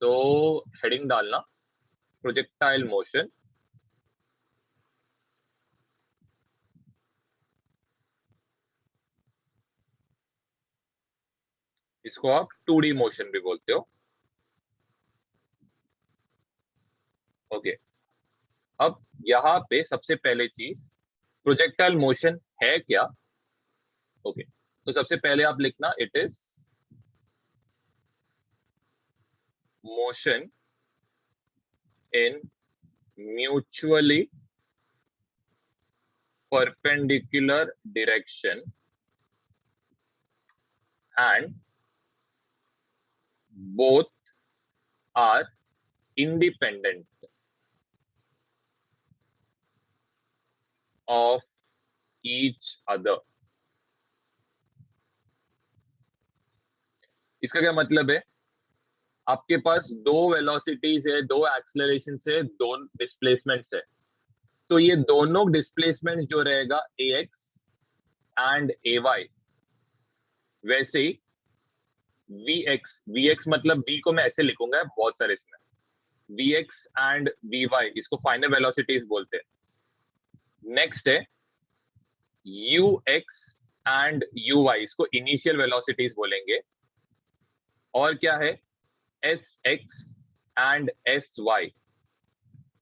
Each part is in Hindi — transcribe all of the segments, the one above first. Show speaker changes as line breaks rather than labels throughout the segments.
तो हेडिंग डालना प्रोजेक्टाइल मोशन, इसको आप 2D मोशन भी बोलते हो। ओके, अब यहाँ पे सबसे पहले चीज प्रोजेक्टाइल मोशन है क्या। ओके, तो सबसे पहले आप लिखना it is motion in mutually perpendicular direction and both are independent of each other। इसका क्या मतलब है, आपके पास दो वेलोसिटीज है, दो एक्सेलरेशन है, दो डिस्प्लेसमेंट्स है, तो ये दोनों डिस्प्लेसमेंट्स जो रहेगा ax एंड ay, वैसे ही vx मतलब v को मैं ऐसे लिखूंगा बहुत सारे इसमें, vx एंड vy इसको फाइनल वेलोसिटीज बोलते हैं। नेक्स्ट है ux एंड uy, इसको इनिशियल वेलोसिटीज बोलेंगे। और क्या है sx एंड sy,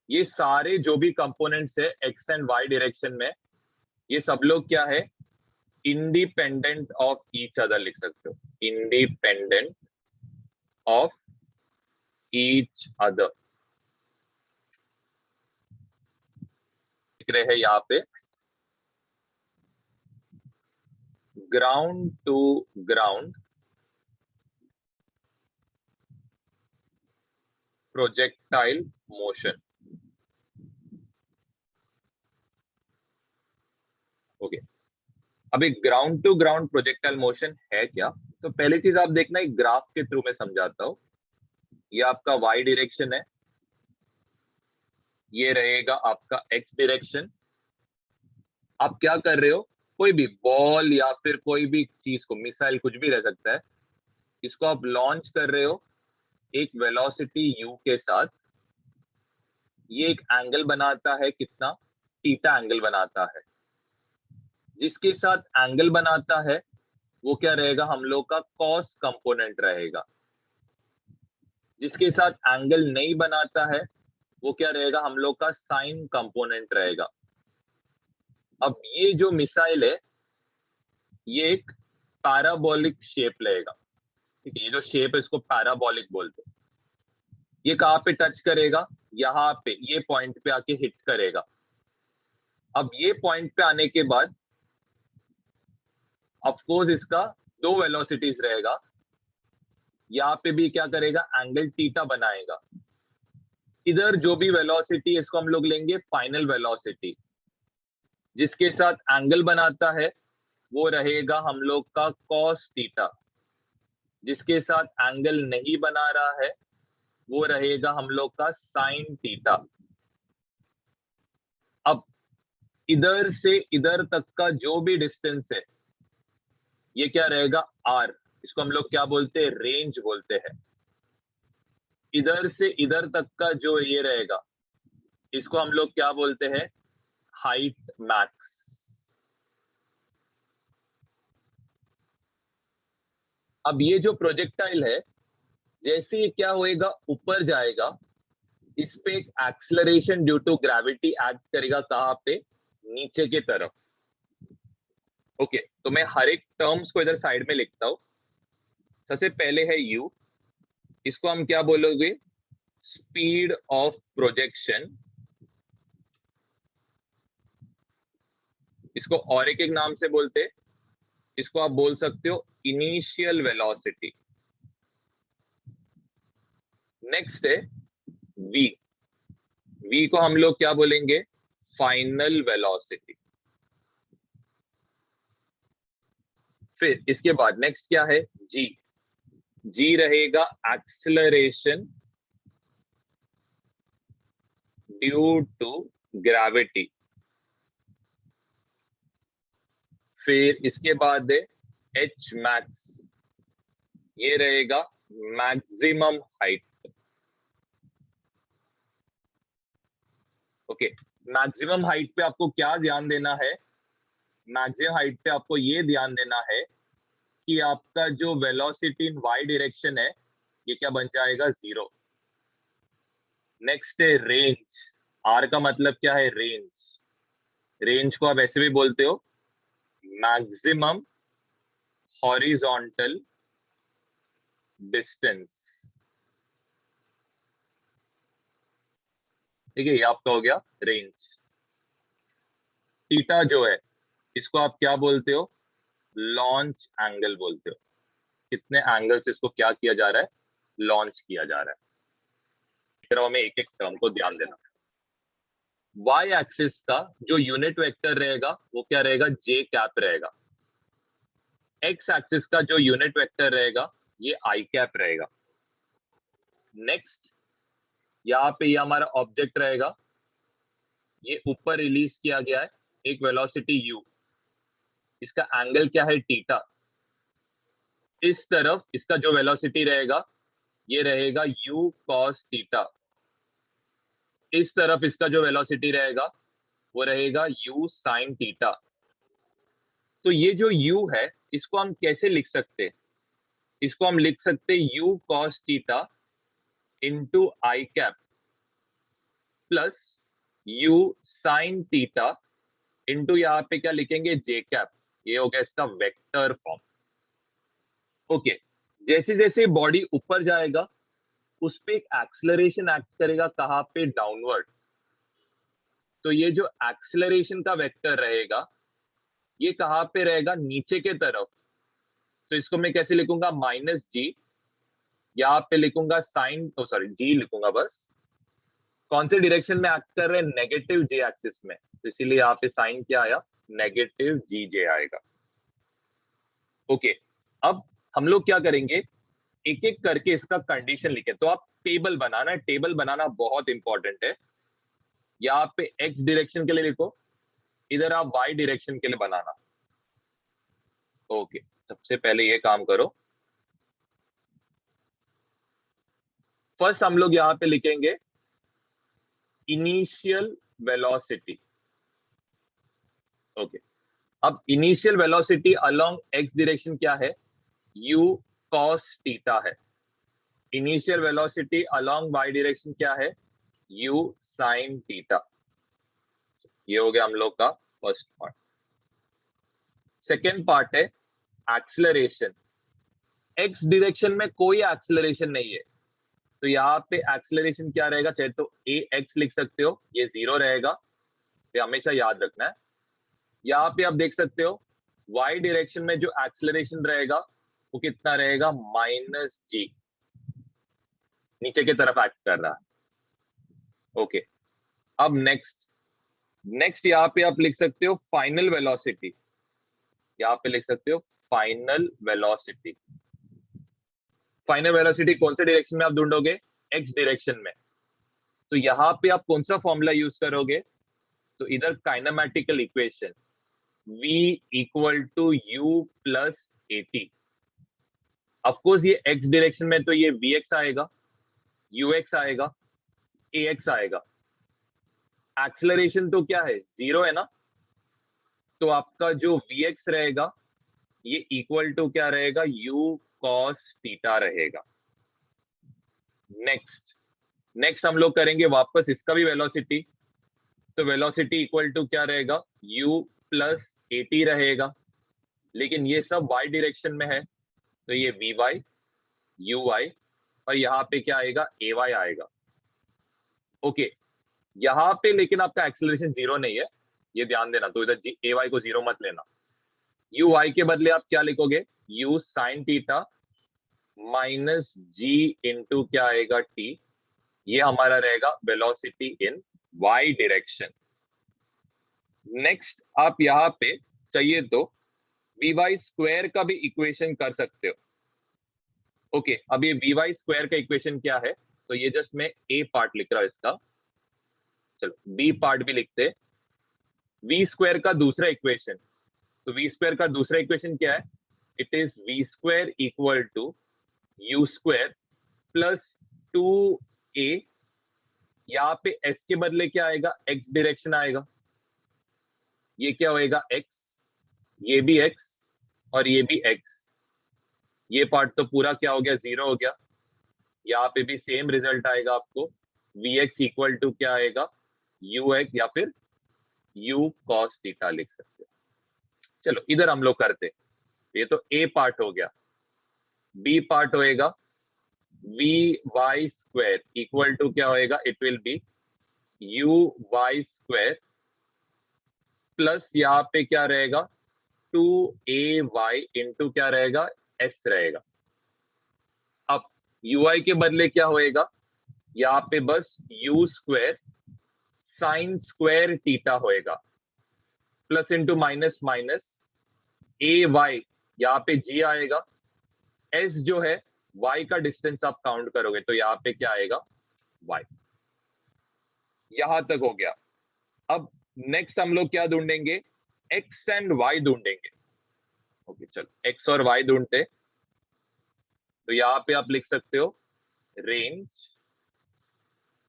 ये सारे जो भी कंपोनेंट्स है x एंड y डायरेक्शन में, ये सब लोग क्या है, इंडिपेंडेंट ऑफ ईच अदर लिख सकते हो, इंडिपेंडेंट ऑफ ईच अदर लिख रहे हैं यहाँ पे। Ground to ground projectile motion. Okay, अब एक ground to ground projectile motion है क्या, तो पहली चीज आप देखना एक ग्राफ के थ्रू में समझाता हूं। ये आपका y डायरेक्शन है, ये रहेगा आपका x डायरेक्शन। आप क्या कर रहे हो, कोई भी बॉल या फिर कोई भी चीज को, मिसाइल कुछ भी रह सकता है, इसको आप लॉन्च कर रहे हो एक वेलोसिटी u के साथ। ये एक एंगल बनाता है कितना, थीटा एंगल बनाता है। जिसके साथ एंगल बनाता है वो क्या रहेगा, हम लोग का कॉस कंपोनेंट रहेगा। जिसके साथ एंगल नहीं बनाता है वो क्या रहेगा, हम लोग का साइन कंपोनेंट रहेगा। अब ये जो मिसाइल है ये एक पैराबोलिक शेप लेगा, ठीक है, ये जो शेप है इसको पैराबोलिक बोलते हैं। ये कहाँ पे टच करेगा, यहाँ पे, ये पॉइंट पे आके हिट करेगा। अब ये पॉइंट पे आने के बाद ऑफ कोर्स इसका दो वेलोसिटीज रहेगा, यहाँ पे भी क्या करेगा, एंगल थीटा बनाएगा। इधर जो भी वेलोसिटी इसको हम लोग लेंगे फाइनल वेलोसिटी। जिसके साथ एंगल बनाता है वो रहेगा हम लोग का कॉस थीटा। जिसके साथ एंगल नहीं बना रहा है वो रहेगा हम लोग का साइन थीटा। अब इधर से इधर तक का जो भी डिस्टेंस है ये क्या रहेगा, आर। इसको हम लोग क्या बोलते हैं, रेंज बोलते हैं। इधर से इधर तक का जो ये रहेगा इसको हम लोग क्या बोलते हैं, हाइट मैक्स। अब ये जो प्रोजेक्टाइल है जैसे ये क्या होएगा, ऊपर जाएगा, इस पे एक acceleration due to gravity act करेगा, कहां पे, नीचे की तरफ। ओके, तो मैं हर एक टर्म्स को इधर साइड में लिखता हूं। सबसे पहले है u, इसको हम क्या बोलोगे, स्पीड ऑफ प्रोजेक्शन। इसको और एक नाम से बोलते, इसको आप बोल सकते हो इनिशियल वेलोसिटी। नेक्स्ट है v, v को हम लोग क्या बोलेंगे, फाइनल वेलोसिटी। फिर इसके बाद नेक्स्ट क्या है, g, g रहेगा एक्सेलरेशन ड्यू टू ग्रेविटी। फिर इसके बाद है h मैक्स, ये रहेगा maximum height. Okay, maximum height पे आपको क्या ध्यान देना है? मैक्सिमम हाइट पे आपको ये ध्यान देना है कि आपका जो वेलोसिटी इन वाई डायरेक्शन है ये क्या बन जाएगा? 0। नेक्स्ट है रेंज। आर का मतलब क्या है? रेंज। रेंज को आप ऐसे भी बोलते हो मैक्सिमम हॉरिजॉन्टल डिस्टेंस। ठीक है, ये आपका हो गया रेंज। थीटा जो है इसको आप क्या बोलते हो? लॉन्च एंगल बोलते हो। कितने एंगल से इसको क्या किया जा रहा है? लॉन्च किया जा रहा है। फिर हमें एक एक टर्म को ध्यान देना। वाई एक्सिस का जो यूनिट वेक्टर रहेगा वो क्या रहेगा? जे कैप रहेगा। एक्स एक्सिस का जो यूनिट वेक्टर रहेगा ये आई कैप रहेगा। नेक्स्ट, यहाँ पे ये हमारा ऑब्जेक्ट रहेगा, ये ऊपर रिलीज किया गया है एक वेलोसिटी u, इसका एंगल क्या है? थीटा। इस तरफ इसका जो वेलोसिटी रहेगा ये रहेगा u cos थीटा। इस तरफ इसका जो वेलोसिटी रहेगा वो रहेगा u sin थीटा। तो ये जो u है इसको हम कैसे लिख सकते हैं? इसको हम लिख सकते हैं u cos theta into I cap plus u sin theta into यहाँ पे क्या लिखेंगे? J cap. ये हो गया इसका वेक्टर फॉर्म। ओके, जैसे जैसे बॉडी ऊपर जाएगा उस पे एक एक्सेलरेशन एक्ट करेगा। कहाँ पे? डाउनवर्ड। तो ये जो एक्सेलरेशन का वेक्टर रहेगा ये कहाँ पे रहेगा? नीचे के तरफ। तो इसको मैं कैसे लिखूंगा? माइनस जी। यहाँ पे लिखूंगा साइन, सॉरी जी लिखूंगा बस। कौन से डायरेक्शन में एक्ट कर रहे हैं? नेगेटिव जे एक्सिस में, तो इसीलिए यहाँ पे साइन क्या आया? नेगेटिव जी जे आएगा। ओके, अब हम लोग क्या करेंगे? एक एक करके इसका कंडीशन लिखे। तो आप टेबल बनाना है, टेबल बनाना बहुत इंपॉर्टेंट है। यहाँ पे एक्स डायरेक्शन के लिए लिखो, इधर आप वाई डायरेक्शन के लिए बनाना। ओके, सबसे पहले ये काम करो। फर्स्ट हम लोग यहाँ पे लिखेंगे इनिशियल वेलोसिटी। ओके, अब initial velocity along X direction क्या है? u cos थीटा है। Initial velocity along Y direction क्या है? u sin theta. ये हो गया हम लोग का फर्स्ट पार्ट। सेकेंड पार्ट है एक्सेलरेशन। एक्स डायरेक्शन में कोई एक्सेलरेशन नहीं है, तो यहाँ पे एक्सेलरेशन क्या रहेगा? चाहे तो ए एक्स लिख सकते हो, ये 0 रहेगा, ये हमेशा याद रखना है। यहाँ पे आप देख सकते हो वाई डायरेक्शन में जो एक्सेलरेशन रहेगा वो कितना रहेगा? माइनस जी। नीचे की तरफ एक्ट कर रहा है। ओके, अब नेक्स्ट यहाँ पे आप लिख सकते हो फाइनल वेलोसिटी। यहाँ पे लिख सकते हो फाइनल वेलोसिटी। फाइनल वेलोसिटी कौन से डायरेक्शन में आप ढूंढोगे? एक्स डायरेक्शन में। तो यहाँ पे आप कौन सा फॉर्मूला यूज करोगे? तो इधर kinematical equation v equal to U plus A T. Of course ये एक्स डायरेक्शन में तो ये vx आएगा, ux आएगा, ax आएगा। एक्सेलरेशन तो क्या है? 0 है ना, तो आपका जो vx रहेगा ये इक्वल टू क्या रहेगा? u cos थीटा रहेगा। नेक्स्ट हम लोग करेंगे वापस इसका भी वेलोसिटी। तो वेलोसिटी इक्वल टू क्या रहेगा? u प्लस ए टी रहेगा, लेकिन ये सब y डायरेक्शन में है, तो ये vy uy और यहाँ पे क्या आएगा? ay आएगा। ओके, यहाँ पे लेकिन आपका एक्सेलरेशन 0 नहीं है, ये ध्यान देना। तो इधर ay को 0 मत लेना। uy के बदले आप क्या लिखोगे? u sin थीटा माइनस जी इंटू क्या आएगा? t। ये हमारा रहेगा वेलोसिटी इन y डायरेक्शन। नेक्स्ट, आप यहाँ पे चाहिए तो vy स्क्वायर का भी इक्वेशन कर सकते हो। ओके, अब ये vy स्क्वायर का इक्वेशन क्या है? तो ये जस्ट मैं a पार्ट लिख रहा हूं इसका, चलो b पार्ट भी लिखते। v स्क्वायर का दूसरा इक्वेशन, तो v स्क्वायर का दूसरा इक्वेशन क्या है? It is v square equal to U square plus 2a, यहाँ पे s के बदले क्या आएगा, x डायरेक्शन आएगा, ये क्या होएगा x, ये भी x और ये भी x, ये पार्ट तो पूरा क्या हो गया, 0 हो गया। यहाँ पे भी सेम रिजल्ट आएगा आपको, vx इक्वल टू क्या आएगा, ux या फिर u cos थीटा लिख सकते हो। चलो इधर हम लोग करते, ये तो a पार्ट हो गया, b पार्ट होएगा vy स्क्वायर इक्वल टू क्या होएगा, it will B uy square plus यहाँ पे क्या रहेगा 2ay इंटू क्या रहेगा, s रहेगा। अब ui के बदले क्या होएगा, यहाँ पे बस u square sine square theta होएगा, plus into minus minus ay, यहाँ पे g आएगा, s जो है y का डिस्टेंस आप काउंट करोगे तो यहाँ पे क्या आएगा, y। यहां तक हो गया। अब नेक्स्ट हम लोग क्या ढूंढेंगे, x एंड y ढूंढेंगे। ओके चलो x और y ढूंढते, तो यहाँ पे आप लिख सकते हो रेंज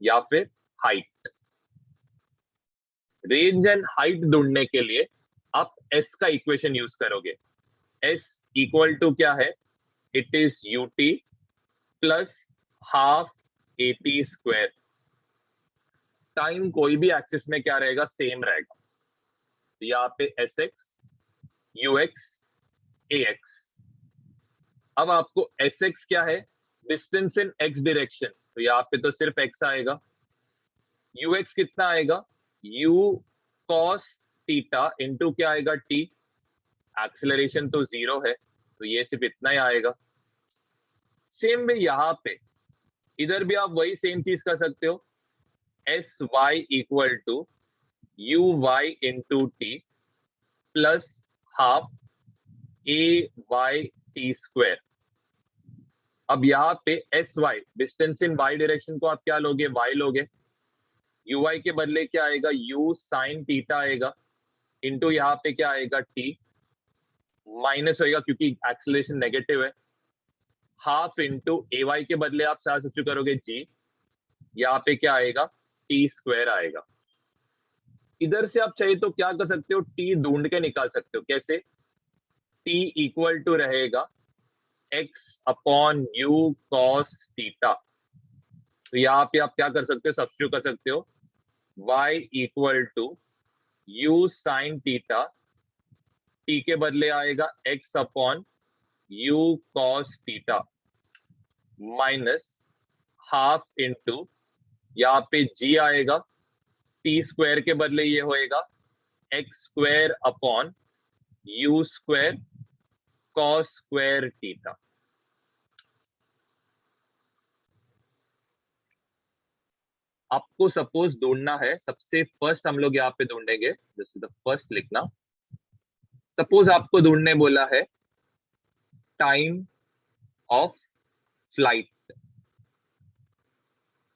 या फिर हाइट। रेंज एंड हाइट ढूंढने के लिए आप s का इक्वेशन यूज करोगे, s इक्वल टू क्या है, it is ut plus half at square. Time कोई भी एक्सिस में क्या रहेगा, सेम रहेगा, तो यहाँ पे sx ux ax। अब आपको sx क्या है, डिस्टेंस इन x डायरेक्शन, तो यहाँ पे तो सिर्फ x आएगा, ux कितना आएगा, u cos थीटा इंटू क्या आएगा t, एक्सेलरेशन तो 0 है तो ये सिर्फ इतना ही आएगा। सेम वे यहाँ पे इधर भी आप वही सेम चीज कर सकते हो, S Y equal to U Y into T plus half A Y T square. अब यहाँ पे S Y distance in Y direction को आप क्या लोगे, वाई लोगे, यू वाई के बदले क्या आएगा, यू साइन थीटा आएगा इंटू यहाँ पे क्या आएगा टी, माइनस होएगा क्योंकि एक्सेलरेशन नेगेटिव है, हाफ इंटू ए वाई के बदले आप सब्स्टिट्यूट करोगे जी, यहाँ पे क्या आएगा टी स्क्वायर आएगा। इधर से आप चाहिए तो क्या कर सकते हो, टी ढूंढ के निकाल सकते हो, कैसे, टी इक्वल टू रहेगा x upon U cos theta, तो यहाँ पे आप क्या कर सकते हो, सब्स्टिट्यूट कर सकते हो, y equal to U sine theta, T के बदले आएगा x upon U cos theta minus half into यहाँ पे g आएगा, टी स्क्वायर के बदले ये होएगा x square upon you square cos square theta. आपको सपोज ढूंढना है, सबसे फर्स्ट हम लोग यहाँ पे ढूंढेंगे, जैसे द फर्स्ट लिखना, सपोज आपको ढूंढने बोला है टाइम ऑफ फ्लाइट।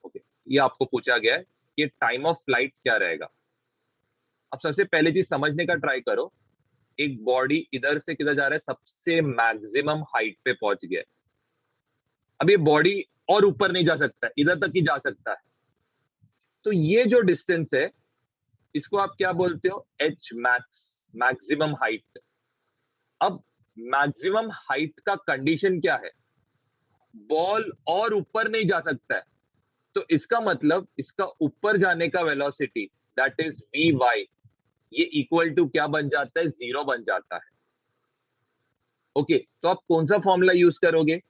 ओके, ये आपको पूछा गया है कि टाइम ऑफ फ्लाइट क्या रहेगा। अब सबसे पहले चीज समझने का ट्राई करो, एक बॉडी इधर से किधर जा रहा है, सबसे मैक्सिमम हाइट पे पहुंच गया है, अब ये बॉडी और ऊपर नहीं जा सकता है, इधर तक ही जा सकता है, तो ये जो डिस्टेंस है इसको आप क्या बोलते हो, एच मैक्स, मैक्सिमम हाइट। अब मैक्सिमम हाइट का कंडीशन क्या है, बॉल और ऊपर नहीं जा सकता है, तो इसका मतलब इसका ऊपर जाने का velocity that is V Y, ये इक्वल टू क्या बन जाता है, 0 बन जाता है। ओके, तो आप कौन सा फॉर्मूला यूज करोगे,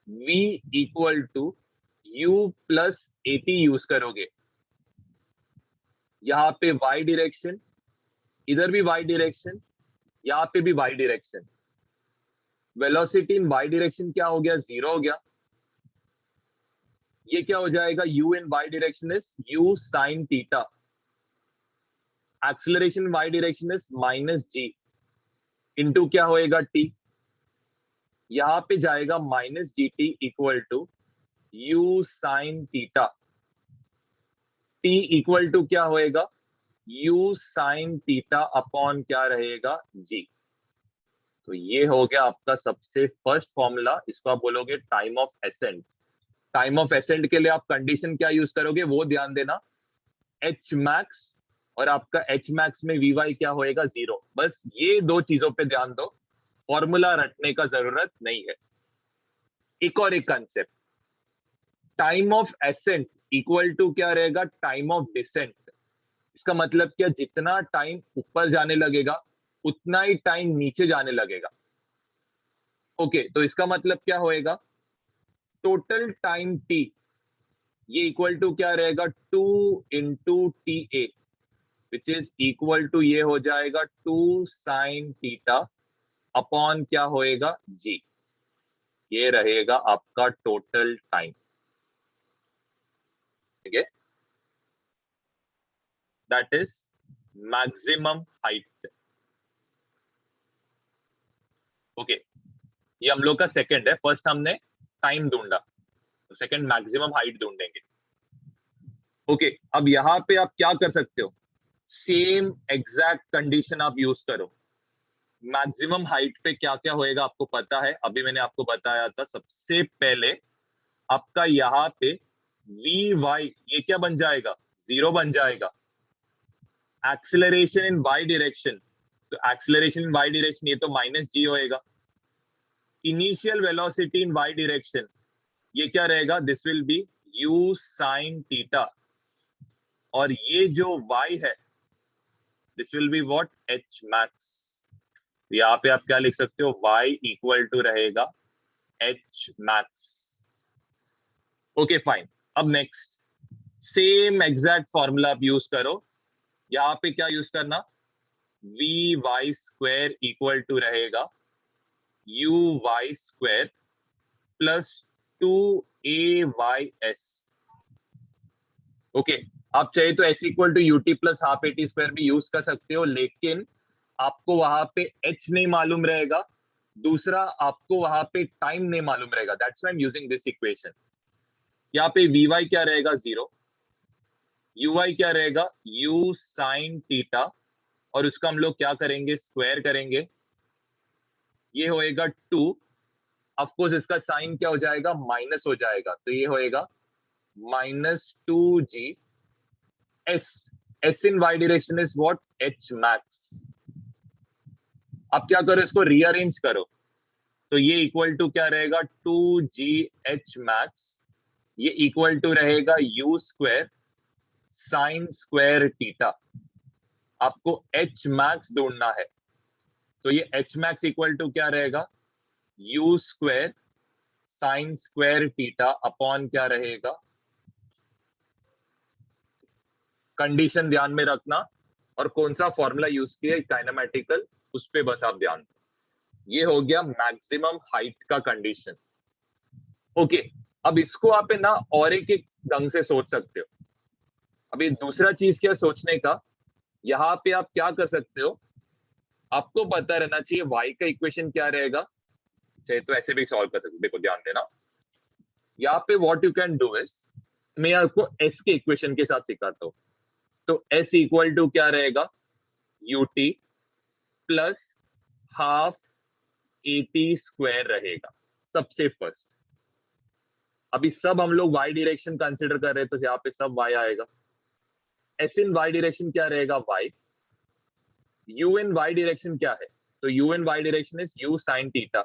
v equal to u plus A T use करोगे, यहाँ पे y डायरेक्शन, इधर भी y डायरेक्शन, यहाँ पे भी y डायरेक्शन, वेलोसिटी इन y डायरेक्शन क्या हो गया, 0 हो गया, ये क्या हो जाएगा, u in y direction is u sine theta, acceleration y direction is minus g into क्या होएगा t, यहाँ पे जाएगा minus G T equal to U sine theta, t equal to क्या होएगा, u साइन थीटा अपॉन क्या रहेगा, g। तो ये हो गया आपका सबसे फर्स्ट फॉर्मूला, इसको आप बोलोगे time of accent, time of accent के लिए आप कंडीशन क्या यूज करोगे वो ध्यान देना, एच मैक्स, और आपका एच मैक्स में वी वाई क्या होएगा 0। बस ये दो चीजों पे ध्यान दो, फॉर्मूला रटने का जरूरत नहीं है। एक और एक concept, time of ascent equal to क्या रहेगा, टाइम ऑफ डिसेंट। इसका मतलब क्या, जितना टाइम ऊपर जाने लगेगा उतना ही टाइम नीचे जाने लगेगा। ओके, तो इसका मतलब क्या होएगा, टोटल टाइम टी ये इक्वल टू क्या रहेगा, 2 × TA, which is equal to ये हो जाएगा 2 sin θ अपॉन क्या होएगा जी। ये रहेगा आपका टोटल टाइम। ठीक है, that is maximum height. Okay, ये हम लोग का सेकंड है। फर्स्ट हमने टाइम ढूंढा, तो सेकंड मैक्सिमम हाइट ढूंढेंगे। ओके, अब यहां पे आप क्या कर सकते हो, सेम एग्जैक्ट कंडीशन आप यूज करो। मैक्सिमम हाइट पे क्या क्या होएगा आपको पता है, अभी मैंने आपको बताया था। सबसे पहले आपका यहाँ पे वी वाई ये क्या बन जाएगा, 0 बन जाएगा। एक्सेलरेशन इन वाई डायरेक्शन, तो एक्सेलरेशन इन वाई डायरेक्शन ये तो -g होएगा। Initial velocity in Y direction ये क्या रहेगा, this will be u sin θ, और ये जो y है this will be what, h max। यहाँ पे आप क्या लिख सकते हो, y इक्वल टू रहेगा h max। ओके फाइन, अब नेक्स्ट सेम एग्जैक्ट फॉर्मूला आप यूज करो। यहाँ पे क्या यूज करना, V Y square equal to रहेगा U Y square plus 2AYS। Okay, आप चाहे तो s equal to U T plus half A T square भी यूज कर सकते हो, लेकिन आपको वहां पे h नहीं मालूम रहेगा, दूसरा आपको वहां पे टाइम नहीं मालूम रहेगा, that's why I am using this equation. यहाँ पे vy क्या रहेगा 0, uy क्या रहेगा u sin θ, और उसका हम लोग क्या करेंगे, स्क्वायर करेंगे, ये होएगा 2। ऑफकोर्स इसका साइन क्या हो जाएगा, माइनस हो जाएगा, तो ये होएगा -2g। s in y direction is what, h max। अब क्या करो, इसको रीअरेंज करो, तो ये इक्वल टू क्या रहेगा, 2gh max, ये इक्वल टू रहेगा u square sine square theta. आपको h max ढूंढना है, तो ये h max इक्वल टू क्या रहेगा, u square sine square theta upon क्या रहेगा, कंडीशन ध्यान में रखना, और कौन सा फॉर्मूला यूज किया काइनेमेटिकल, उस पे बस आप ध्यान दो। ये हो गया मैक्सिमम हाइट का कंडीशन। ओके, अब इसको आप ना और एक एक ढंग से सोच सकते हो। अभी दूसरा चीज क्या सोचने का, यहाँ पे आप क्या कर सकते हो, आपको पता रहना चाहिए y का इक्वेशन क्या रहेगा, चाहे तो ऐसे भी सॉल्व कर सकते हो। देखो ध्यान देना, यहाँ पे what you can do is, मैं आपको s के इक्वेशन के साथ सिखाता हूँ। तो s इक्वल टू क्या रहेगा, ut plus half A T square रहेगा सबसे फर्स्ट। अभी सब हम लोग y डायरेक्शन कंसिडर कर रहे हैं, तो यहाँ पे सब y आएगा। s इन y डायरेक्शन क्या रहेगा, y। u in y direction क्या है, तो u in y direction is u sin θ।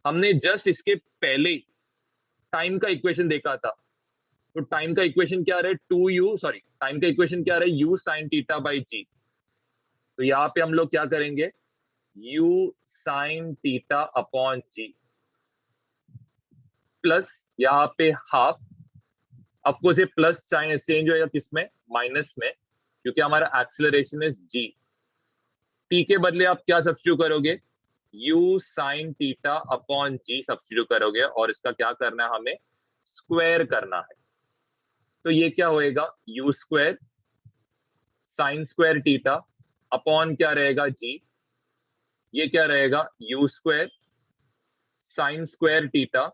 हमने जस्ट इसके पहले टाइम का इक्वेशन देखा था, तो टाइम का इक्वेशन क्या रहे, टाइम का इक्वेशन क्या रहे, u sin θ बाई g। तो यहाँ पे हम लोग क्या करेंगे, u sin θ upon g plus यहाँ पे हाफ, ऑफकोर्स ये प्लस चेंज होएगा किसमें, माइनस में, क्योंकि हमारा एक्सेलरेशन इज g। t के बदले आप क्या सब्स्टिट्यूट करोगे, u sin θ upon g substitute करोगे, और इसका क्या करना है, हमें स्क्वायर करना है। तो ये क्या होएगा, u square sine square theta upon क्या रहेगा g, ये क्या रहेगा u square sine square theta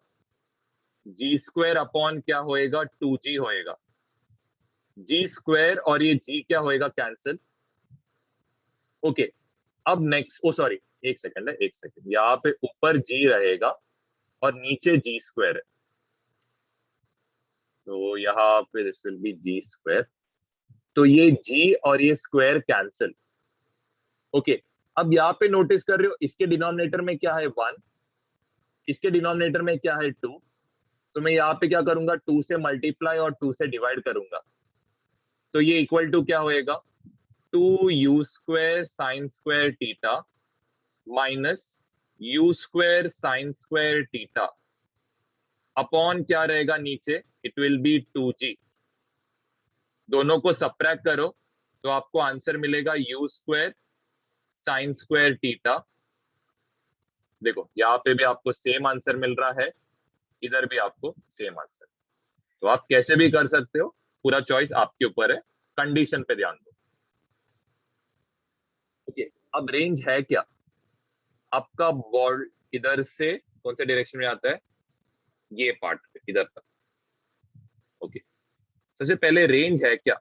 G square upon क्या होएगा, 2g होएगा। जी स्क्वायर और ये g क्या होएगा, कैंसिल। ओके, अब नेक्स्ट, ओ सॉरी, एक सेकंड है, एक सेकंड, यहाँ पे ऊपर g रहेगा और नीचे जी स्क्वायर है। तो यहाँ पे this will be G square, तो ये जी और ये स्क्वायर कैंसिल। ओके, अब यहाँ पे नोटिस कर रहे हो इसके डिनोमिनेटर में क्या है 1, इसके डिनोमिनेटर में क्या है 2, तो मैं यहाँ पे क्या करूंगा 2 से मल्टीप्लाई और 2 से डिवाइड करूंगा, तो ये इक्वल टू क्या होएगा 2u square sine square theta minus u square sine square theta upon क्या रहेगा नीचे, इट विल बी 2g। दोनों को सब्ट्रैक्ट करो तो आपको आंसर मिलेगा u square sine square theta. देखो यहाँ पे भी आपको सेम आंसर मिल रहा है, इधर भी आपको सेम आंसर, तो आप कैसे भी कर सकते हो, पूरा चॉइस आपके ऊपर है, कंडीशन पे ध्यान दो। ओके, अब रेंज है क्या, आपका बॉल इधर से कौन से डायरेक्शन में आता है, ये पार्ट इधर तक। ओके, सबसे पहले रेंज है क्या,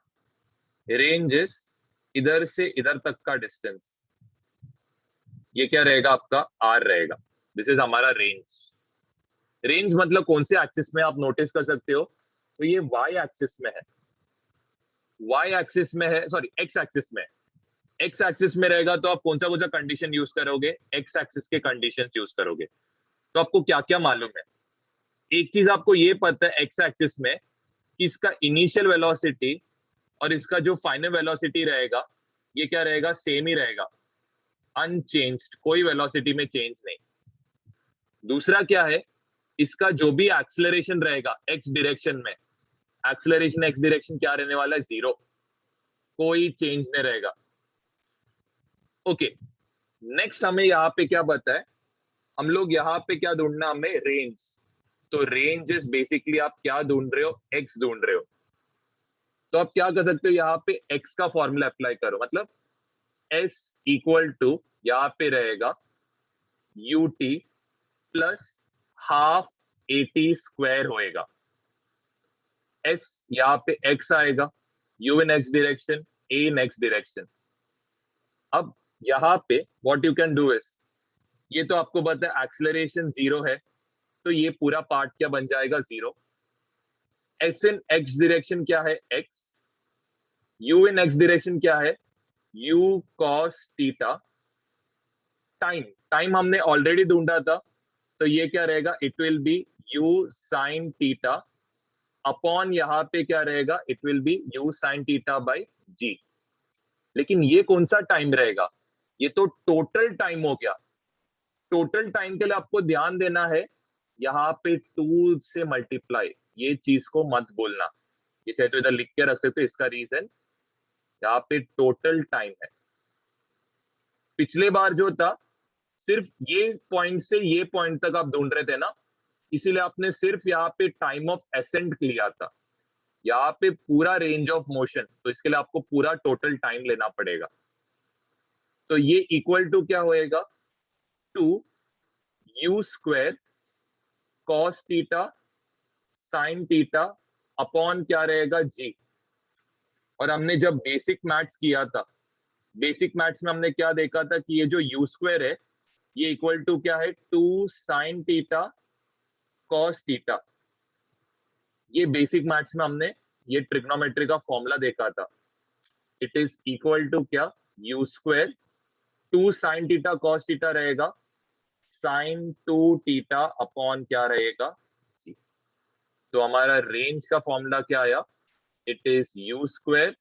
रेंज इज इधर से इधर तक का डिस्टेंस, ये क्या रहेगा आपका आर रहेगा, दिस इज हमारा रेंज। रेंज मतलब कौन से एक्सिस में, आप नोटिस कर सकते हो, तो ये वाई एक्सिस में है, वाई एक्सिस में है, सॉरी एक्स एक्सिस में, एक्स एक्सिस में रहेगा तो आप कौन सा कंडीशन यूज करोगे, एक्स एक्सिस के कंडीशन यूज करोगे। तो आपको क्या क्या मालूम है, एक चीज आपको ये पता है एक्स एक्सिस में कि इसका इनिशियल वेलोसिटी और इसका जो फाइनल वेलोसिटी रहेगा ये क्या रहेगा, सेम ही रहेगा, अनचेंज्ड, कोई वेलोसिटी में चेंज नहीं। दूसरा क्या है, इसका जो भी एक्सेलरेशन रहेगा एक्स डायरेक्शन में, एक्सेलरेशन एक्स डायरेक्शन क्या रहने वाला है, 0, कोई चेंज नहीं रहेगा। ओके, नेक्स्ट हमें यहाँ पे क्या बताए, हम लोग यहाँ पे क्या ढूंढना, हमें रेंज, तो रेंज इज बेसिकली आप क्या ढूंढ रहे हो, एक्स ढूंढ रहे हो, तो आप क्या कर सकते हो, यहाँ पे एक्स का फॉर्मूला अप्लाई करो, मतलब एस इक्वल टू यहाँ पे रहेगा U T plus half A T square होएगा, एस यहाँ पे एक्स आएगा, you in X direction, A in X direction. अब यहाँ पे what you can do is, ये तो आपको पता है एक्सेलरेशन 0 है, तो ये पूरा पार्ट क्या बन जाएगा 0, एस इन एक्स डायरेक्शन क्या है X, U in X direction क्या है U cos theta, time, time हमने ऑलरेडी ढूंढा था, तो ये क्या रहेगा, it will be U sine theta upon यहाँ पे क्या रहेगा, it will be U sine theta by G. लेकिन ये कौन सा टाइम रहेगा, ये तो टोटल टाइम हो गया, टोटल टाइम के लिए आपको ध्यान देना है, यहाँ पे 2 से मल्टीप्लाई, ये चीज को मत बोलना, ये चाहे तो इधर लिख के रख सकते हो, इसका रीजन यहाँ पे टोटल टाइम है। पिछले बार जो था सिर्फ ये पॉइंट से ये पॉइंट तक आप ढूंढ रहे थे ना, इसीलिए आपने सिर्फ यहाँ पे टाइम ऑफ एसेंट लिया था, यहाँ पे पूरा रेंज ऑफ मोशन, तो इसके लिए आपको पूरा टोटल टाइम लेना पड़ेगा। तो ये इक्वल टू क्या होएगा, 2u square cos theta sine theta upon क्या रहेगा जी। और हमने जब बेसिक मैथ्स किया था, बेसिक मैथ्स में हमने क्या देखा था कि ये जो यू स्क्वायर है ये इक्वल टू क्या है 2 साइन थीटा कॉस थीटा, ये बेसिक मैथ्स में हमने ये ट्रिग्नोमेट्री का फॉर्मूला देखा था, इट इज इक्वल टू क्या you square 2 sine theta cos theta रहेगा साइन 2 थीटा अपॉन क्या रहेगा जी। तो हमारा रेंज का फॉर्मूला क्या आया, it is U square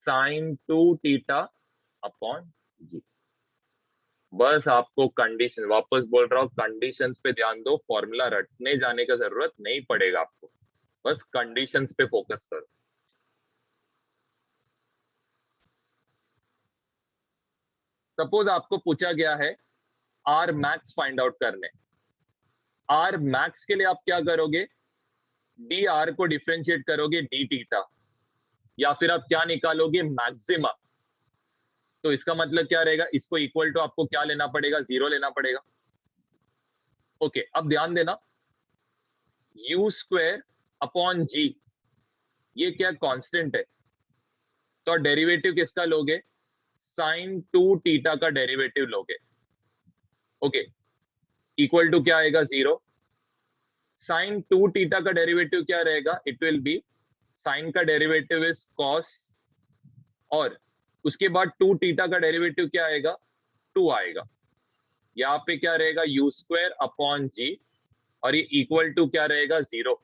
sine 2 theta upon G. बस आपको कंडीशन, वापस बोल रहा हूँ, कंडीशंस पे ध्यान दो, फॉर्मूला रटने जाने का जरूरत नहीं पड़ेगा आपको, बस कंडीशंस पे फोकस करो। सपोज आपको पूछा गया है आर मैक्स फाइंड आउट करने, आर मैक्स के लिए आप क्या करोगे, डी आर को डिफ्रेंशिएट करोगे डी थीटा, या फिर आप क्या निकालोगे मैक्सिमा, तो इसका मतलब क्या रहेगा, इसको इक्वल टू आपको क्या लेना पड़ेगा, 0 लेना पड़ेगा। ओके, अब ध्यान देना, यू स्क्वायर अपॉन जी, ये क्या कांस्टेंट है, तो डेरिवेटिव किसका लोगे, साइन 2 थीटा का डेरिवेटिव लोगे। ओके, इक्वल टू क्या आएगा 0, साइन 2 थीटा का डेरिवेटिव क्या रहेगा? इट विल बी साइन का डेरिवेटिव इज कॉस, और उसके बाद 2 थीटा का डेरिवेटिव क्या आएगा? 2 आएगा। यहाँ पे क्या रहेगा? यू स्क्वायर अपॉन जी, और ये इक्वल टू क्या रहेगा? 0।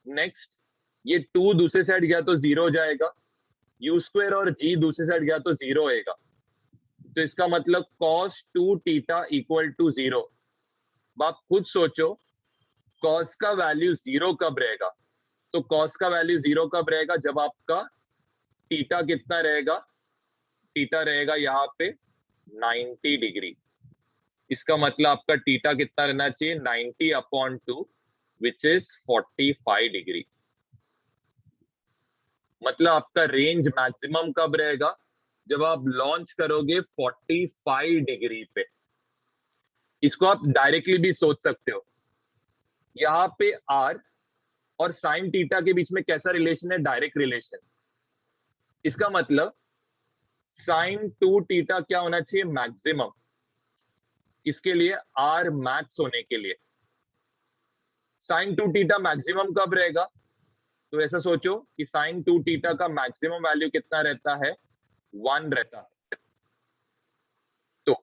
नेक्स्ट, ये 2 दूसरे साइड गया तो 0 हो जाएगा, यू स्क्वायर और जी दूसरे साइड गया तो 0 होएगा। तो इसका मतलब cos 2 थीटा इक्वल टू 0। अब आप खुद सोचो, cos का वैल्यू 0 कब रहेगा? तो cos का वैल्यू 0 कब रहेगा? जब आपका थीटा कितना रहेगा? थीटा रहेगा यहाँ पे 90 डिग्री। इसका मतलब आपका थीटा कितना रहना चाहिए? 90 अपॉन 2 विच इज 45 डिग्री। मतलब आपका रेंज मैक्सिमम कब रहेगा? जब आप लॉन्च करोगे 45 डिग्री पे। इसको आप डायरेक्टली भी सोच सकते हो। यहाँ पे आर और साइन थीटा के बीच में कैसा रिलेशन है? Direct relation. इसका मतलब साइन 2 थीटा क्या होना चाहिए? मैक्सिमम। इसके लिए? आर मैक्स होने के लिए। साइन 2 थीटा मैक्सिमम कब रहेगा? तो ऐसा सोचो कि साइन 2 थीटा का मैक्सिमम वैल्यू कितना रहता है? 1 रहता है। तो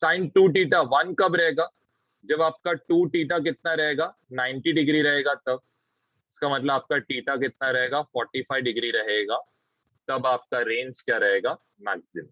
साइन 2 थीटा 1 कब रहेगा? जब आपका 2 थीटा कितना रहेगा? 90 डिग्री रहेगा तब। इसका मतलब आपका थीटा कितना रहेगा? 45 डिग्री रहेगा। तब आपका रेंज क्या रहेगा? मैक्सिमम।